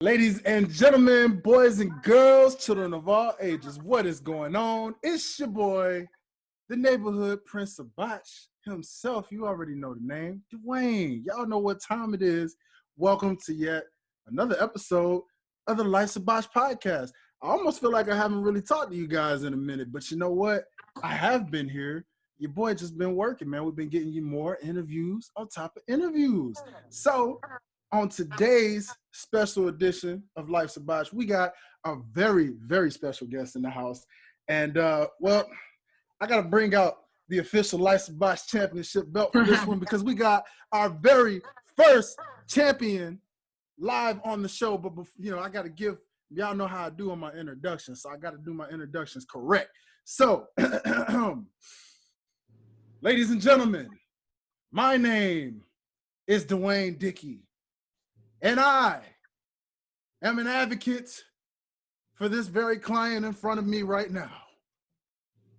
Ladies and gentlemen, boys and girls, children of all ages, what is going on? It's your boy, the neighborhood prince of Botch himself. You already know the name, Dwayne. Y'all know what time it is. Welcome to yet another episode of the Life's of Botch podcast. I almost feel like I haven't really talked to you guys in a minute, but you know what? I have been here. Your boy just been working, man. We've been getting you more interviews on top of interviews. So, on today's special edition of Life's a Botch, we got a very, very special guest in the house. And, well, I got to bring out the official Life's a Botch championship belt for this one because we got our very first champion live on the show. But, you know, I got to give, y'all know how I do on my introductions, so I got to do my introductions correct. So, ladies and gentlemen, my name is Dwayne Dickie. And I am an advocate for this very client in front of me right now.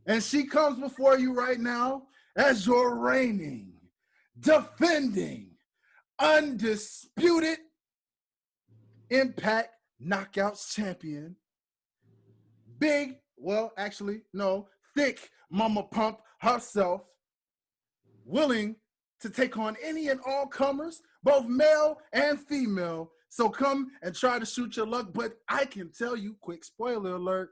And she comes before you right now as your reigning, defending, undisputed Impact Knockouts champion. Thick Mama Pump herself, willing to take on any and all comers, both male and female. So come and try to shoot your luck. But I can tell you, quick spoiler alert,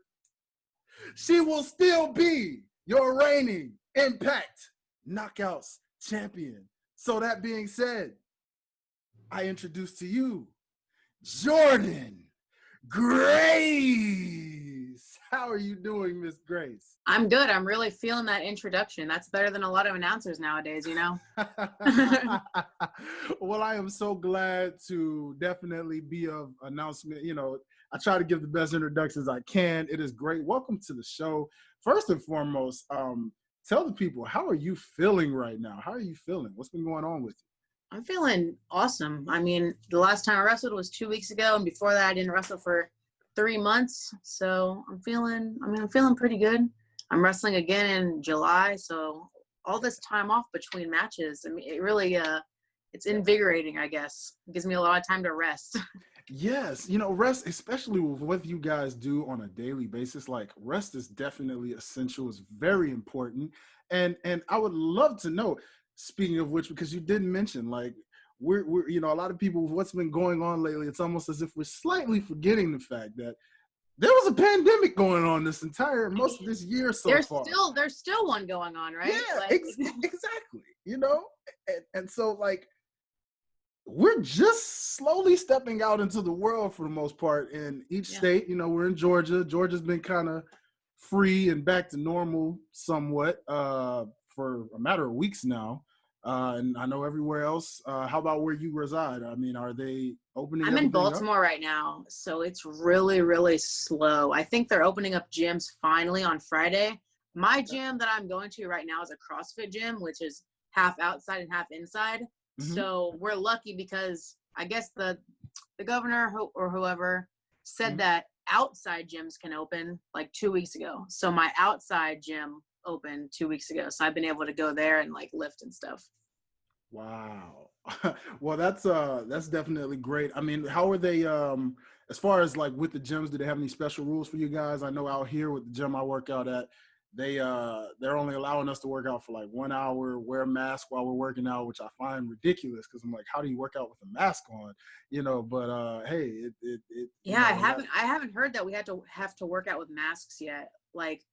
she will still be your reigning Impact Knockouts champion. So that being said, I introduce to you Jordan Grace. How are you doing, Miss Grace? I'm good. I'm really feeling that introduction. That's better than a lot of announcers nowadays, you know? Well, I am so glad to definitely be of announcement. You know, I try to give the best introductions I can. It is great. Welcome to the show. First and foremost, tell the people, how are you feeling right now? How are you feeling? What's been going on with you? I'm feeling awesome. I mean, the last time I wrestled was 2 weeks ago, and before that I didn't wrestle for 3 months. So I'm feeling pretty good. I'm wrestling again in July, so all this time off between matches, I mean, it really, it's invigorating, I guess. It gives me a lot of time to rest. Yes, you know, rest, especially with what you guys do on a daily basis, like rest is definitely essential. It's very important. And I would love to know, speaking of which, because you didn't mention, like, we're you know, a lot of people, what's been going on lately, it's almost as if we're slightly forgetting the fact that there was a pandemic going on most of this year so far. There's still one going on, right? Yeah, like, exactly. You know, and so like we're just slowly stepping out into the world for the most part in each state. You know, we're in Georgia. Georgia's been kind of free and back to normal somewhat for a matter of weeks now. And I know everywhere else. How about where you reside? I mean, are they opening? I'm in Baltimore right now, so it's really, really slow. I think they're opening up gyms finally on Friday. My gym that I'm going to right now is a CrossFit gym, which is half outside and half inside. Mm-hmm. So we're lucky because I guess the governor or whoever said that outside gyms can open like 2 weeks ago. So my outside gym opened 2 weeks ago, so I've been able to go there and like lift and stuff. Wow. Well, that's definitely great. I mean, how are they as far as like with the gyms, do they have any special rules for you guys? I know out here with the gym I work out at, they're only allowing us to work out for like 1 hour, wear a mask while we're working out, which I find ridiculous because I'm like, how do you work out with a mask on? You know, but hey, I haven't heard that we have to work out with masks yet. Like,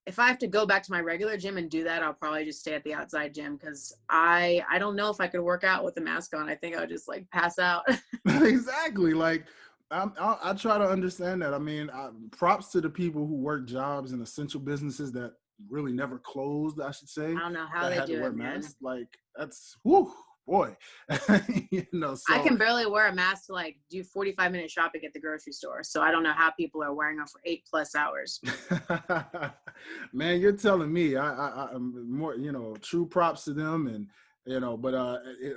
if I have to go back to my regular gym and do that, I'll probably just stay at the outside gym because I don't know if I could work out with a mask on. I think I would just like pass out. Exactly. Like I try to understand that. I mean, props to the people who work jobs in essential businesses that really never closed, I should say. I don't know how they do it, man. Like that's, whew, boy. You know, so I can barely wear a mask to like do 45-minute shopping at the grocery store. So I don't know how people are wearing them for 8+ hours. Man, you're telling me. I'm more, you know, true props to them. And, you know, but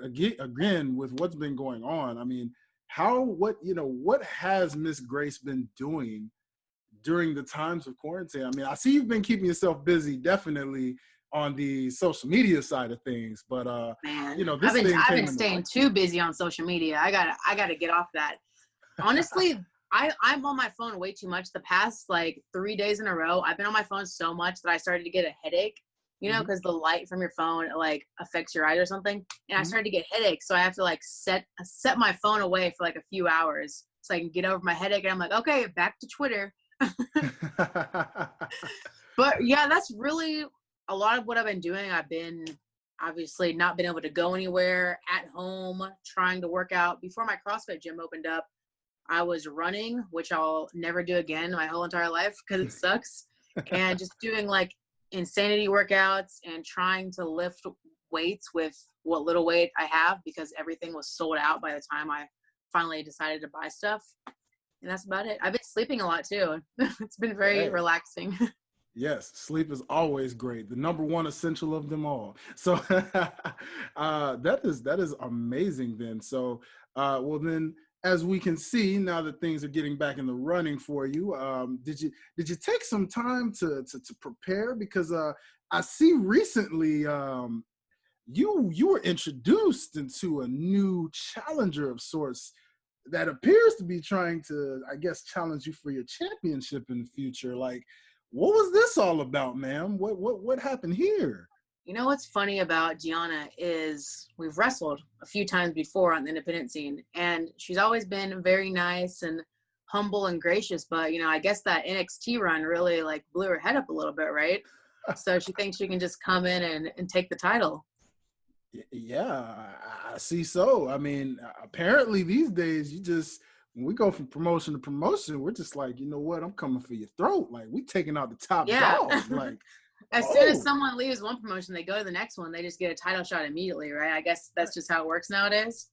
again, with what's been going on, I mean, what has Miss Grace been doing during the times of quarantine? I mean, I see you've been keeping yourself busy, definitely on the social media side of things, but man, you know, I've been staying too busy on social media. I gotta get off that. Honestly, I'm on my phone way too much. The past like 3 days in a row, I've been on my phone so much that I started to get a headache, you know, Mhm. because the light from your phone like affects your eyes or something. And I Mhm. started to get headaches. So I have to like set my phone away for like a few hours so I can get over my headache. And I'm like, okay, back to Twitter. But yeah, that's really a lot of what I've been doing. I've been obviously not been able to go anywhere, at home, trying to work out. Before my CrossFit gym opened up, I was running, which I'll never do again my whole entire life because it sucks. And just doing like insanity workouts and trying to lift weights with what little weight I have because everything was sold out by the time I finally decided to buy stuff. And that's about it. I've been sleeping a lot too. It's been very Hey. relaxing. Yes, sleep is always great. The number one essential of them all. So that is amazing. Then, so well then, as we can see now that things are getting back in the running for you, did you take some time to prepare? Because I see recently you were introduced into a new challenger of sorts that appears to be trying to, I guess, challenge you for your championship in the future. Like, what was this all about, ma'am? What happened here? You know what's funny about Gianna is we've wrestled a few times before on the independent scene, and she's always been very nice and humble and gracious. But you know, I guess that NXT run really like blew her head up a little bit, right? So she thinks she can just come in and take the title. Yeah, I see. So, I mean, apparently these days, you just when we go from promotion to promotion, we're just like, you know what? I'm coming for your throat. Like, we taking out the top Yeah. dog. Like, As soon as oh. someone leaves one promotion, they go to the next one. They just get a title shot immediately, right? I guess that's just how it works nowadays.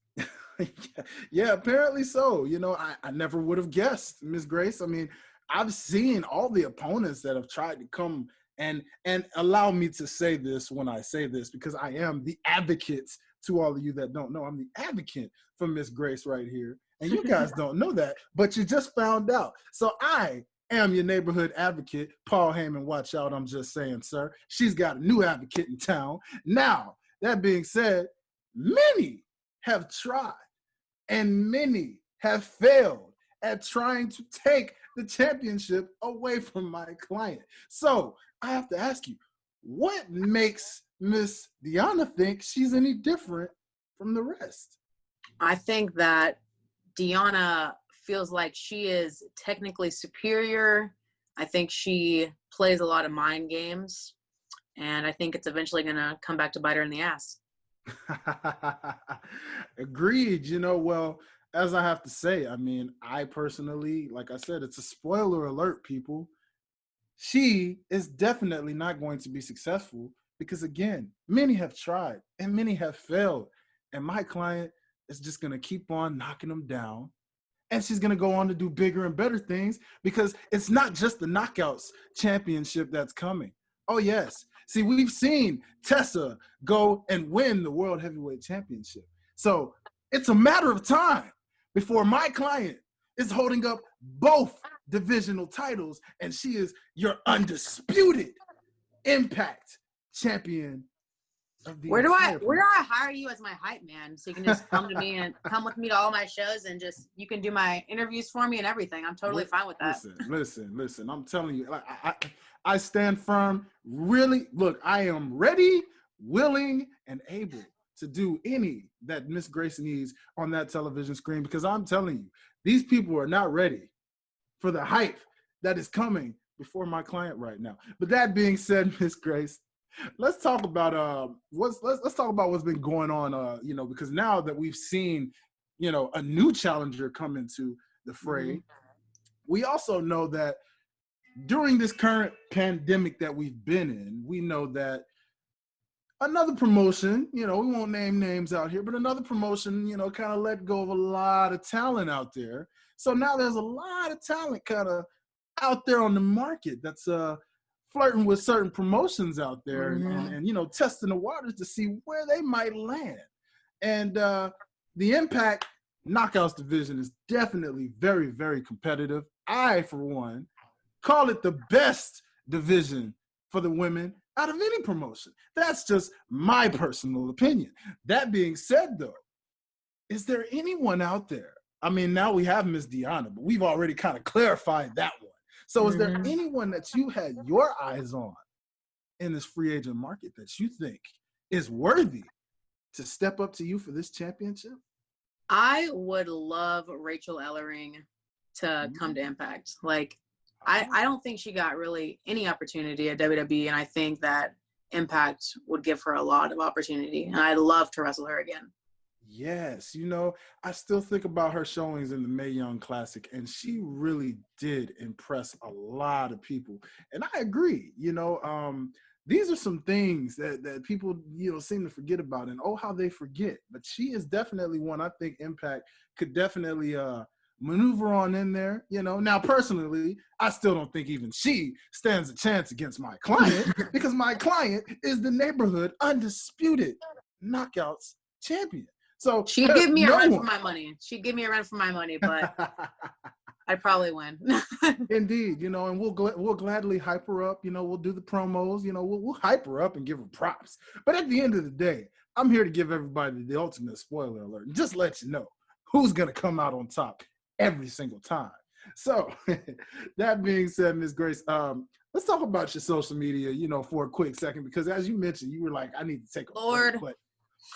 Yeah, apparently so. You know, I never would have guessed, Miss Grace. I mean, I've seen all the opponents that have tried to come and allow me to say this when I say this, because I am the advocate to all of you that don't know. I'm the advocate for Miss Grace right here. And you guys don't know that, but you just found out. So I am your neighborhood advocate, Paul Heyman. Watch out, I'm just saying, sir. She's got a new advocate in town. Now, that being said, many have tried and many have failed at trying to take the championship away from my client. So I have to ask you, what makes Miss Deanna think she's any different from the rest? I think that Deanna feels like she is technically superior. I think she plays a lot of mind games, and I think it's eventually going to come back to bite her in the ass. Agreed. You know, well, as I have to say, I mean, I personally, like I said, it's a spoiler alert, people. She is definitely not going to be successful because, again, many have tried and many have failed. And my client is just going to keep on knocking them down. And she's going to go on to do bigger and better things because it's not just the Knockouts championship that's coming. Oh, yes. See, we've seen Tessa go and win the World Heavyweight Championship. So it's a matter of time before my client is holding up both divisional titles, and she is your undisputed Impact champion of the Where do entire I hire you as my hype man so you can just come to me and come with me to all my shows and just you can do my interviews for me and everything. I'm totally fine with that. Listen. I'm telling you, I stand firm. Really, look, I am ready, willing, and able to do any that Miss Grace needs on that television screen because I'm telling you, these people are not ready for the hype that is coming before my client right now. But that being said, Miss Grace, let's talk about let's talk about what's been going on. You know, because now that we've seen, you know, a new challenger come into the fray, we also know that during this current pandemic that we've been in, we know that another promotion, you know, we won't name names out here, but another promotion, you know, kind of let go of a lot of talent out there. So now there's a lot of talent kind of out there on the market that's flirting with certain promotions out there and you know, testing the waters to see where they might land. And the Impact Knockouts division is definitely very, very competitive. I, for one, call it the best division for the women out of any promotion. That's just my personal opinion. That being said, though, is there anyone out there I mean, now we have Miss Deanna, but we've already kind of clarified that one. So is there anyone that you had your eyes on in this free agent market that you think is worthy to step up to you for this championship? I would love Rachel Ellering to come to Impact. Like, I don't think she got really any opportunity at WWE, and I think that Impact would give her a lot of opportunity, and I'd love to wrestle her again. Yes, you know, I still think about her showings in the Mae Young Classic, and she really did impress a lot of people. And I agree, you know, these are some things that people, you know, seem to forget about, and oh, how they forget. But she is definitely one I think Impact could definitely maneuver on in there, you know. Now, personally, I still don't think even she stands a chance against my client because my client is the neighborhood undisputed knockouts champion. So she'd give me a run for my money. She'd give me a run for my money, but I'd probably win. Indeed, you know, and we'll gladly hype her up. You know, we'll do the promos. You know, we'll hype her up and give her props. But at the end of the day, I'm here to give everybody the ultimate spoiler alert and just let you know who's gonna come out on top every single time. So that being said, Ms. Grace, let's talk about your social media. You know, for a quick second, because as you mentioned, you were like, I need to take a break. But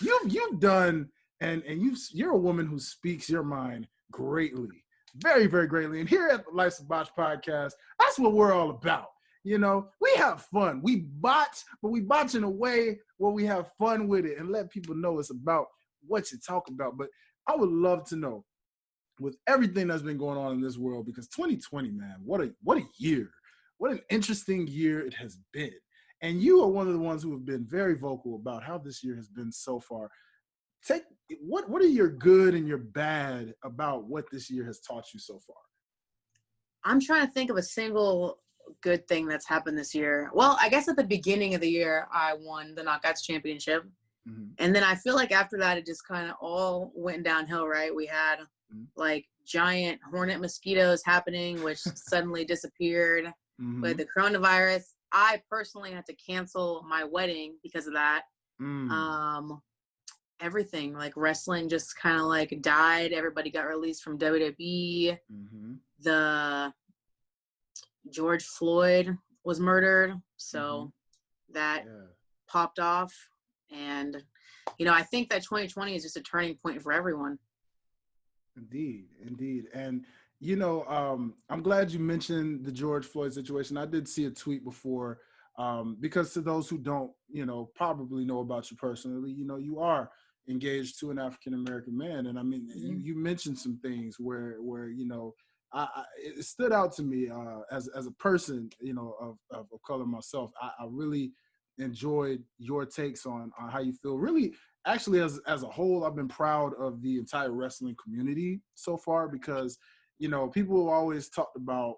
you've done. And you're a woman who speaks your mind greatly, very, very greatly. And here at the Life's a Botch podcast, that's what we're all about. You know, we have fun. We botch, but we botch in a way where we have fun with it and let people know it's about what you talk about. But I would love to know, with everything that's been going on in this world, because 2020, man, what a year. What an interesting year it has been. And you are one of the ones who have been very vocal about how this year has been so far. What are your good and your bad about what this year has taught you so far? I'm trying to think of a single good thing that's happened this year. Well, I guess at the beginning of the year, I won the Knockouts Championship. And then I feel like after that, it just kind of all went downhill, right? We had like giant hornet mosquitoes happening, which suddenly disappeared. With the coronavirus, I personally had to cancel my wedding because of that. Everything, like wrestling just kind of like died. Everybody got released from WWE. The George Floyd was murdered, so that popped off. And you know, I think that 2020 is just a turning point for everyone. Indeed. And you know, I'm glad you mentioned the George Floyd situation. I did see a tweet before, because to those who don't, you know, probably know about you personally, you know, you are engaged to an African-American man. And I mean, you mentioned some things where you know, it stood out to me as a person, you know, of color myself. I really enjoyed your takes on how you feel. Really, actually, as a whole, I've been proud of the entire wrestling community so far, because, you know, people have always talked about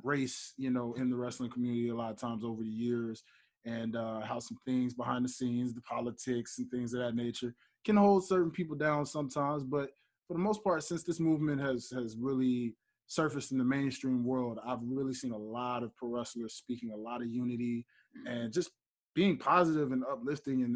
race, you know, in the wrestling community a lot of times over the years, and how some things behind the scenes, the politics and things of that nature, can hold certain people down sometimes. But for the most part, since this movement has really surfaced in the mainstream world, I've really seen a lot of pro wrestlers speaking a lot of unity and just being positive and uplifting in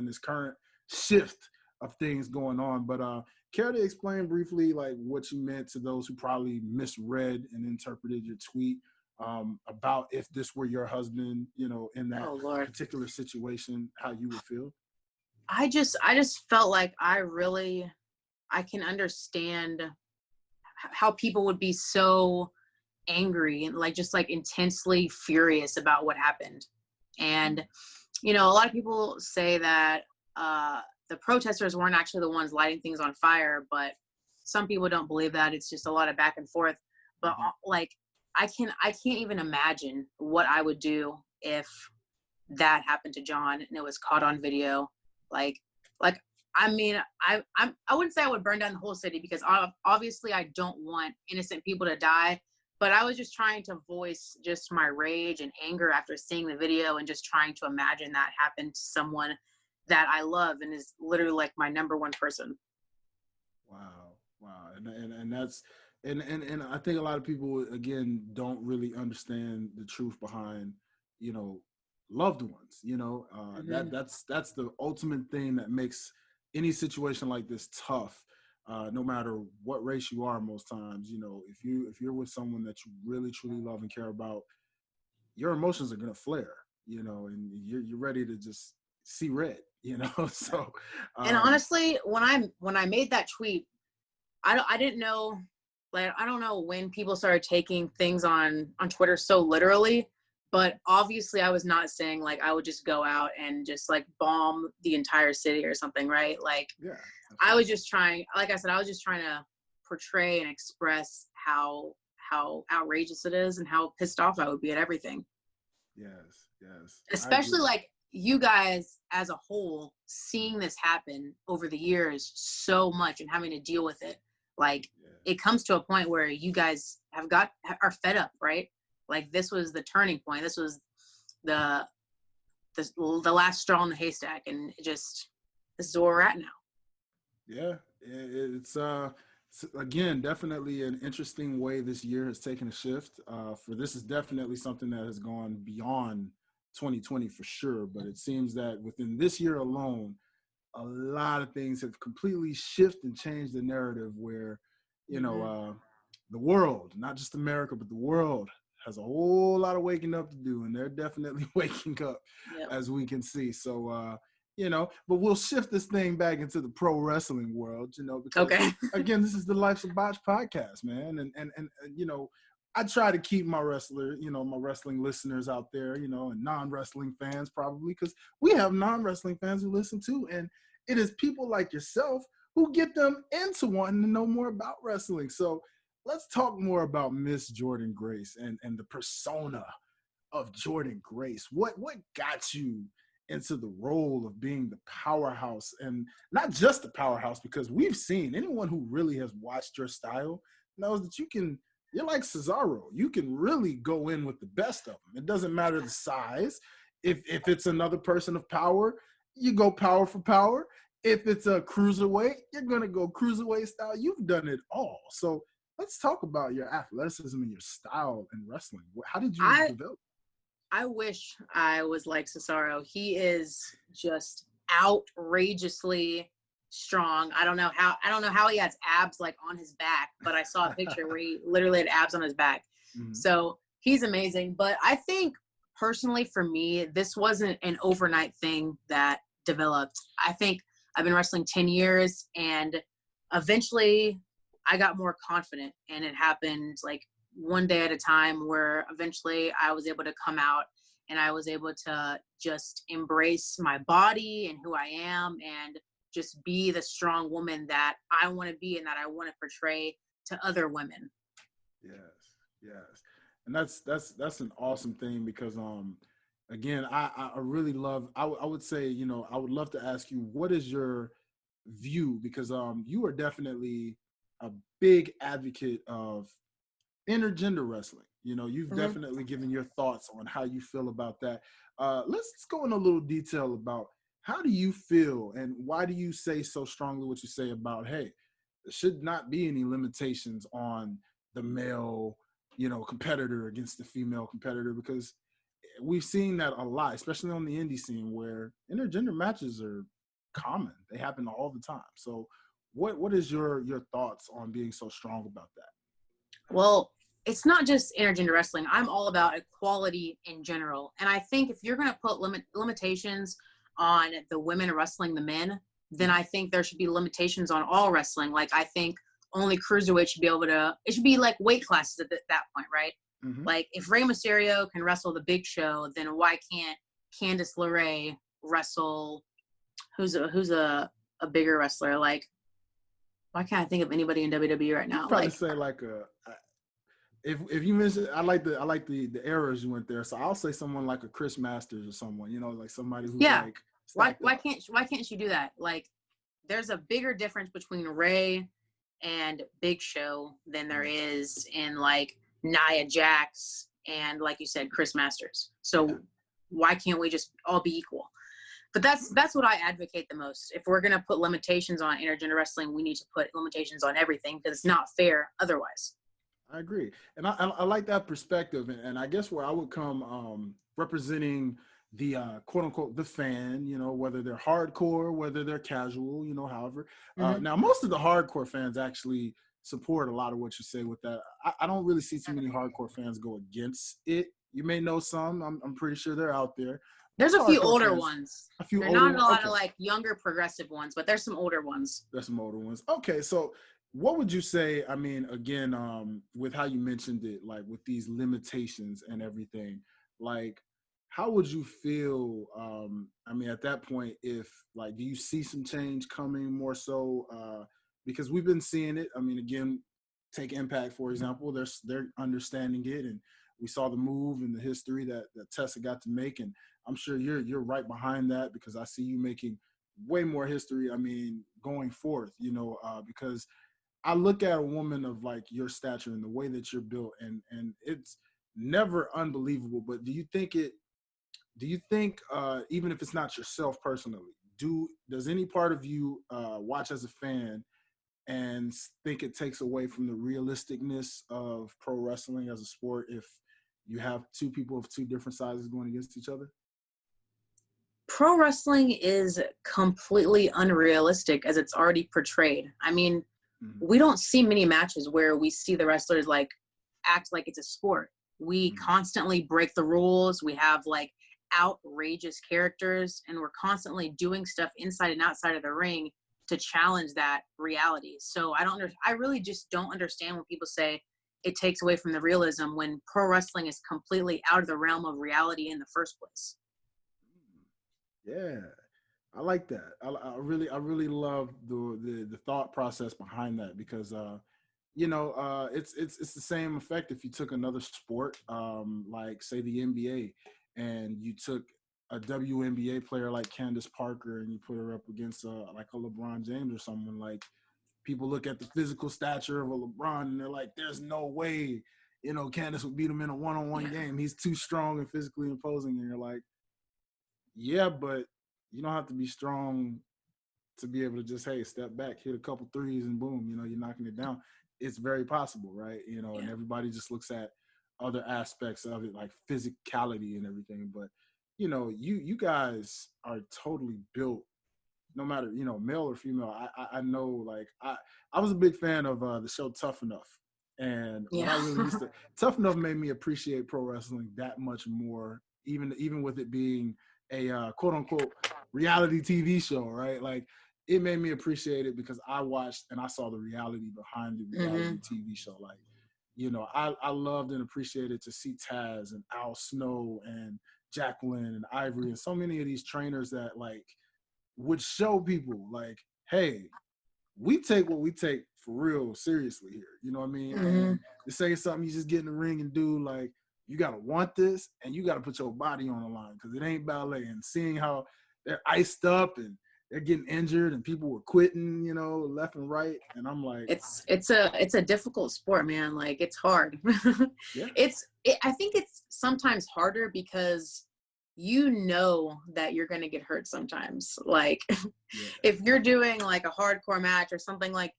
this current shift of things going on. But care to explain briefly like what you meant to those who probably misread and interpreted your tweet about if this were your husband, you know, in that particular situation, how you would feel? I just felt like I can understand how people would be so angry and like just like intensely furious about what happened. And you know, a lot of people say that the protesters weren't actually the ones lighting things on fire, but some people don't believe that. It's just a lot of back and forth. But like I can't even imagine what I would do if that happened to John and it was caught on video. Like I mean, I wouldn't say I would burn down the whole city, because obviously I don't want innocent people to die. But I was just trying to voice just my rage and anger after seeing the video, and just trying to imagine that happened to someone that I love and is literally like my number one person. Wow. And that's and I think a lot of people again don't really understand the truth behind, you know, loved ones. You know, that's the ultimate thing that makes any situation like this tough. no matter what race you are. Most times, if you're with someone that you really truly love and care about, your emotions are gonna flare, and you're ready to just see red, So, And um, honestly, when I made that tweet, I didn't know, like, I don't know when people started taking things on Twitter so literally, but obviously I was not saying like I would just go out and just like bomb the entire city or something, right? Like, yeah, I was absolutely. just trying, like I said, I was just trying to portray and express how outrageous it is and how pissed off I would be at everything. Yes, yes, I Especially agree. like you guys as a whole seeing this happen over the years so much and having to deal with it. Like, Yeah, it comes to a point where you guys are fed up, right? Like, this was the turning point. This was the the last straw in the haystack, and this is where we're at now. yeah. It's again definitely an interesting way this year has taken a shift. For this is definitely something that has gone beyond 2020 for sure. But it seems that within this year alone, a lot of things have completely shifted and changed the narrative where, you know, Mm-hmm. uh, the world, not just America, but the world has a whole lot of waking up to do. And they're definitely waking up, Yep. as we can see. So, but we'll shift this thing back into the pro wrestling world, because Okay. again, this is the Life's of Botch podcast, man. And I try to keep my my wrestling listeners out there, and non-wrestling fans probably, because we have non-wrestling fans who listen too. And it is people like yourself who get them into wanting to know more about wrestling. So let's talk more about Miss Jordynne Grace and the persona of Jordynne Grace. What got you into the role of being the powerhouse, and not just the powerhouse, because we've seen anyone who really has watched your style knows that you're like Cesaro. You can really go in with the best of them. It doesn't matter the size. If it's another person of power, you go power for power. If it's a cruiserweight, you're gonna go cruiserweight style. You've done it all. So let's talk about your athleticism and your style in wrestling. How did you I develop? I wish I was like Cesaro. He is just outrageously strong. I don't know how he has abs like on his back, but I saw a picture where he literally had abs on his back. Mm-hmm. So he's amazing. But I think personally for me, this wasn't an overnight thing that developed. I think I've been wrestling 10 years, and eventually I got more confident, and it happened like one day at a time, where eventually I was able to come out and I was able to just embrace my body and who I am, and just be the strong woman that I want to be and that I want to portray to other women. Yes, yes, and that's an awesome thing because again, I really love. I would say, I would love to ask you, what is your view, because you are definitely a big advocate of intergender wrestling. You've Mm-hmm. definitely given your thoughts on how you feel about that. Let's go in a little detail about how do you feel and why do you say so strongly what you say about, hey, there should not be any limitations on the male, competitor against the female competitor, because we've seen that a lot, especially on the indie scene where intergender matches are common. They happen all the time. So what is your thoughts on being so strong about that? Well, it's not just intergender wrestling. I'm all about equality in general. And I think if you're going to put limitations on the women wrestling the men, then I think there should be limitations on all wrestling. Like, I think only cruiserweight should be able to, it should be like weight classes at that point, right? Mm-hmm. Like, if Rey Mysterio can wrestle the Big Show, then why can't Candice LeRae wrestle who's a bigger wrestler? Like, why can't I think of anybody in WWE right You'd now? probably Like, say like if you mentioned, I like the errors you went there, so I'll say someone like a Chris Masters or someone, like somebody who's yeah, like stacked up. why can't you do that? Like, there's a bigger difference between Ray and Big Show than there Yes. is in like Nia Jax and, like you said, Chris Masters. Yeah. So why can't we just all be equal? But that's what I advocate the most. If we're gonna put limitations on intergender wrestling, we need to put limitations on everything, because it's not fair otherwise. I agree, and I like that perspective, and I guess where I would come representing the quote unquote the fan, whether they're hardcore, whether they're casual, however. Mm-hmm. Now, most of the hardcore fans actually support a lot of what you say with that. I don't really see too many hardcore fans go against it. You may know some. I'm pretty sure they're out there. There's Most a few hardcore older fans, ones. a few They're older not a ones. lot Okay, of like younger progressive ones, but there's some older ones. there's some older ones. Okay, so what would you say? I mean, again, with how you mentioned it, like with these limitations and everything, like how would you feel? I mean, at that point, if like, do you see some change coming more so? Because we've been seeing it. I mean, again, take Impact for example. They're understanding it, and we saw the move and the history that Tessa got to make, and I'm sure you're right behind that because I see you making way more history. I mean, going forth, because I look at a woman of like your stature and the way that you're built, and it's never unbelievable. But do you think it? Do you think even if it's not yourself personally, does any part of you watch as a fan and think it takes away from the realisticness of pro wrestling as a sport if you have two people of two different sizes going against each other? Pro wrestling is completely unrealistic as it's already portrayed. I mean, Mm-hmm. we don't see many matches where we see the wrestlers like act like it's a sport. We Mm-hmm. constantly break the rules. We have like outrageous characters, and we're constantly doing stuff inside and outside of the ring to challenge that reality. So I really just don't understand when people say it takes away from the realism when pro wrestling is completely out of the realm of reality in the first place. Yeah, I like that. I really love the thought process behind that because it's the same effect if you took another sport, like say the NBA, and you took a WNBA player like Candace Parker and you put her up against like a LeBron James or someone. Like, people look at the physical stature of a LeBron and they're like, there's no way, Candace would beat him in a one-on-one game. He's too strong and physically imposing. And you're like, yeah, but you don't have to be strong to be able to just, hey, step back, hit a couple threes, and boom, you're knocking it down. It's very possible, right? And Yeah. everybody just looks at other aspects of it, like physicality and everything. But you guys are totally built, no matter male or female. I know, like I was a big fan of the show Tough Enough, and what Yeah. I really used to Tough Enough made me appreciate pro wrestling that much more, even with it being a quote unquote reality TV show, right? Like, it made me appreciate it because I watched and I saw the reality behind the reality TV show. Like, I loved and appreciated to see Taz and Al Snow and Jacqueline and Ivory and so many of these trainers that like would show people like, hey, we take what we take for real seriously here. You know what I mean? Mm-hmm. And to say something you just get in the ring and do, like, you got to want this and you got to put your body on the line because it ain't ballet. And seeing how they're iced up and they're getting injured and people were quitting, left and right. And I'm like, It's a difficult sport, man. Like, it's hard. yeah, I think it's sometimes harder because that you're going to get hurt sometimes. Like, yeah. if you're doing like a hardcore match or something, like,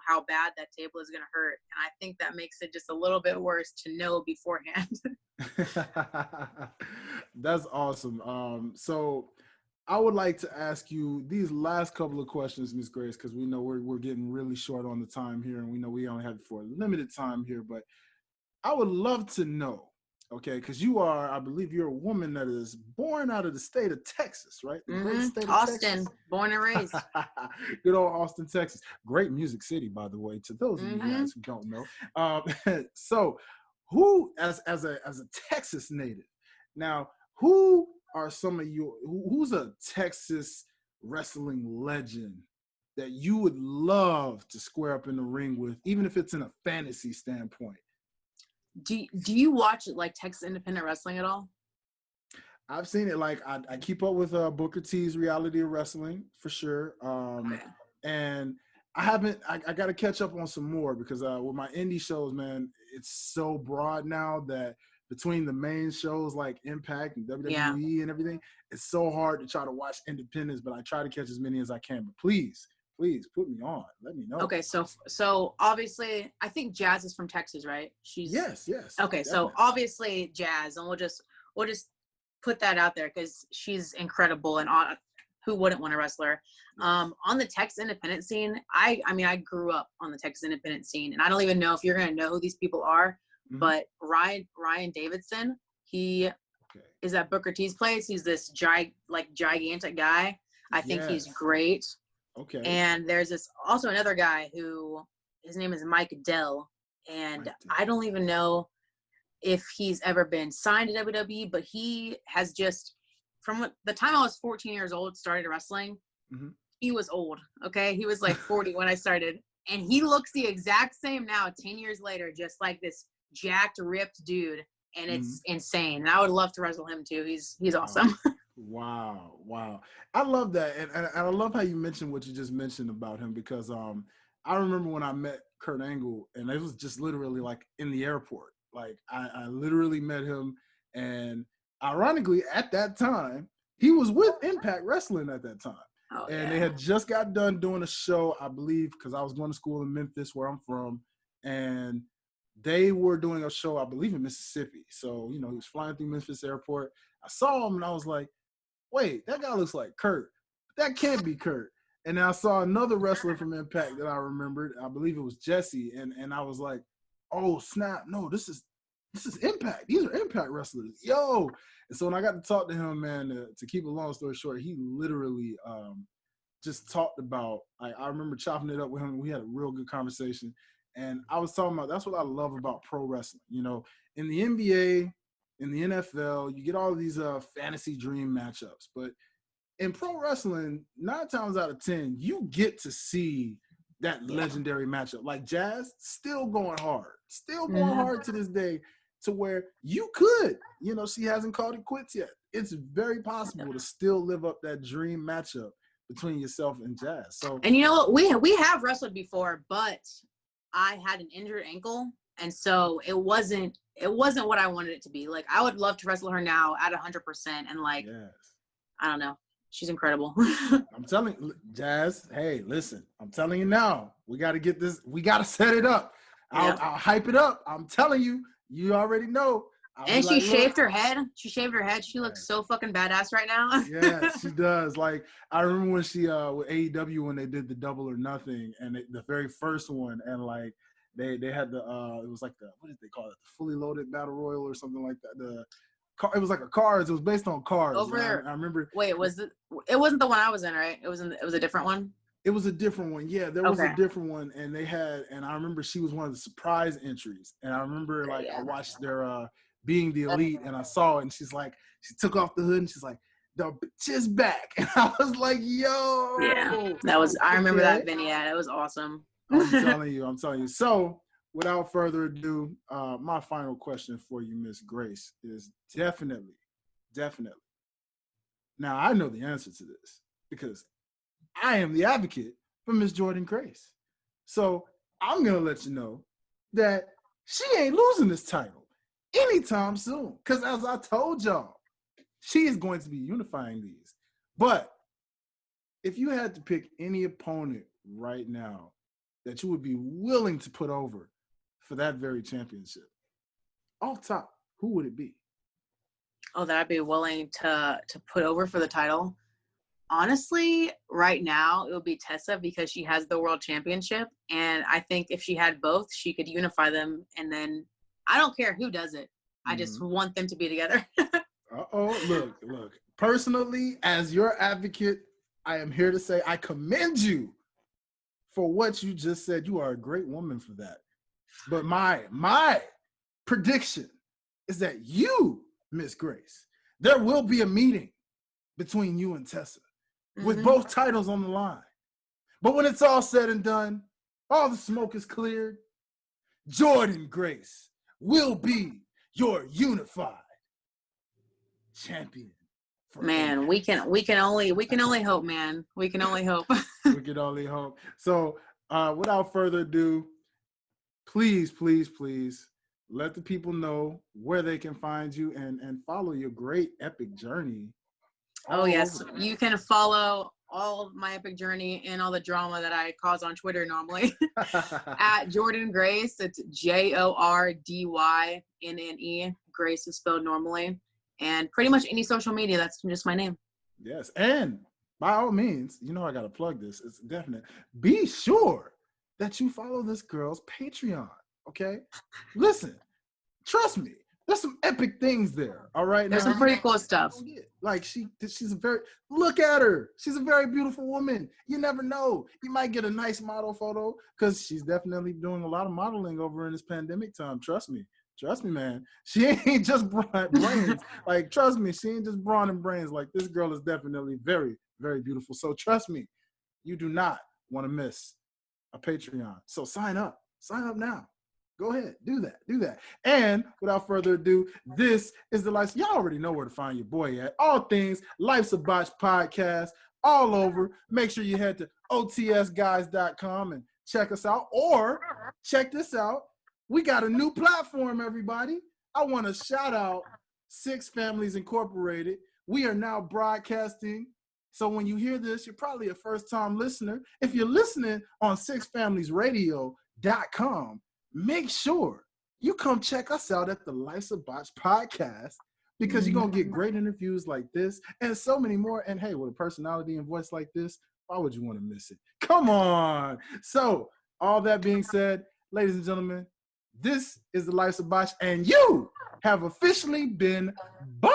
how bad that table is going to hurt. And I think that makes it just a little bit worse to know beforehand. That's awesome. So I would like to ask you these last couple of questions, Miss Grace, because we know we're getting really short on the time here, and we know we only have for a limited time here. But I would love to know, okay, because I believe you're a woman that is born out of the state of Texas, right? The great state of Austin, Texas. born and raised. Good old Austin, Texas. Great music city, by the way, to those of you guys who don't know. So, who, as a Texas native, now, who are some of you? Who's a Texas wrestling legend that you would love to square up in the ring with, even if it's in a fantasy standpoint? Do you watch like Texas independent wrestling at all? I've seen it. Like, I keep up with Booker T's Reality of Wrestling for sure. Okay. And I haven't. I got to catch up on some more because with my indie shows, man, it's so broad now that between the main shows like Impact and WWE and everything, it's so hard to try to watch independents. But I try to catch as many as I can. But please put me on. Let me know. Okay, so obviously, I think Jazz is from Texas, right? Yes. Okay, Definitely. so obviously Jazz, and we'll just put that out there because she's incredible and who wouldn't want to wrestle her? On the Texas independent scene, I mean, I grew up on the Texas independent scene, and I don't even know if you're gonna know who these people are, but Ryan Davidson, he is at Booker T's place. He's this gigantic guy. I think he's great. Okay. And there's also another guy who his name is Mike Dell, and I don't even know if he's ever been signed to WWE, but he has just, from the time I was 14 years old, started wrestling. He was old. Okay. He was like 40 when I started, and he looks the exact same now, 10 years later, just like this jacked, ripped dude. And it's insane. And I would love to wrestle him too. He's awesome. Wow. I love that. And I love how you mentioned what you just mentioned about him, because I remember when I met Kurt Angle, and it was just literally like in the airport. Like I literally met him, and ironically at that time, he was with Impact Wrestling at that time. They had just got done doing a show, I believe, because I was going to school in Memphis, where I'm from, and they were doing a show, I believe, in Mississippi. So, he was flying through Memphis airport. I saw him, and I was like, wait, that guy looks like Kurt. That can't be Kurt. And then I saw another wrestler from Impact that I remembered. I believe it was Jesse. And I was like, oh, snap. No, this is Impact. These are Impact wrestlers. Yo. And so when I got to talk to him, man, to keep a long story short, he literally just talked about, I remember chopping it up with him. We had a real good conversation. And I was talking about, that's what I love about pro wrestling. In the NBA, in the NFL, you get all of these fantasy dream matchups. But in pro wrestling, 9 times out of 10, you get to see that legendary matchup. Like Jazz, still going hard to this day, to where you could, she hasn't called it quits yet. It's very possible to still live up that dream matchup between yourself and Jazz. So, and you know what, we have wrestled before, but I had an injured ankle, and so it wasn't what I wanted it to be. Like, I would love to wrestle her now at 100%, and I don't know, she's incredible. I'm telling you, Jazz, hey, listen, I'm telling you now, we got to get this, we got to set it up. I'll hype it up. I'm telling you, you already know. And she shaved her head. She looks so fucking badass right now. Yeah, she does. Like, I remember when she with AEW, when they did the Double or Nothing, and the very first one, and like they had the it was like the, what did they call it? The Fully Loaded Battle Royal or something like that. It was like a Cars. It was based on Cars. I remember. Wait, it wasn't the one I was in, right? It was a different one. It was a different one. Yeah, there was a different one, and and I remember she was one of the surprise entries, and I remember I watched their Being the Elite, and I saw it, and she took off the hood, and she's like, the bitch is back. And I was like, yo. Yeah, I remember that vignette. It was awesome. I'm telling you. So, without further ado, my final question for you, Miss Grace, is definitely. Now, I know the answer to this, because I am the advocate for Miss Jordan Grace. So, I'm going to let you know that she ain't losing this title anytime soon. Because as I told y'all, she is going to be unifying these. But if you had to pick any opponent right now that you would be willing to put over for that very championship, off top, who would it be? Oh, that I'd be willing to put over for the title? Honestly, right now, it would be Tessa, because she has the world championship. And I think if she had both, she could unify them. And then I don't care who does it. I just want them to be together. Look. Personally, as your advocate, I am here to say I commend you for what you just said. You are a great woman for that. But my prediction is that you, Miss Grace, there will be a meeting between you and Tessa with both titles on the line. But when it's all said and done, all the smoke is cleared, Jordan Grace will be your unified champion. Man, we can only hope, man. We can only hope. We can only hope. So, without further ado, please let the people know where they can find you and follow your great epic journey. Oh, yes. You can follow all of my epic journey and all the drama that I cause on Twitter normally at Jordan Grace. It's JORDYNNE. Grace is spelled normally. and pretty much any social media. That's just my name. Yes, and by all means, you know I gotta plug this. It's definite. Be sure that you follow this girl's Patreon. Okay, listen, trust me. There's some epic things there. All right, There's now, some pretty cool stuff. Like she's a very, look at her. She's a very beautiful woman. You never know. You might get a nice model photo because she's definitely doing a lot of modeling over in this pandemic time. Trust me, man. She ain't just brains. Like, trust me, she ain't just brawn and brains. Like, this girl is definitely very, very beautiful. So trust me, you do not want to miss a Patreon. So sign up now. Go ahead, do that. And without further ado, this is the Life. Y'all already know where to find your boy at. All things Life's a Botch podcast, all over. Make sure you head to otsguys.com and check us out. Or check this out. We got a new platform, everybody. I want to shout out Six Families Incorporated. We are now broadcasting. So when you hear this, you're probably a first-time listener. If you're listening on sixfamiliesradio.com, make sure you come check us out at the Life's a Botch podcast, because you're going to get great interviews like this and so many more. And hey, with a personality and voice like this, why would you want to miss it? Come on. So all that being said, ladies and gentlemen, this is the Life's a Botch, and you have officially been botched.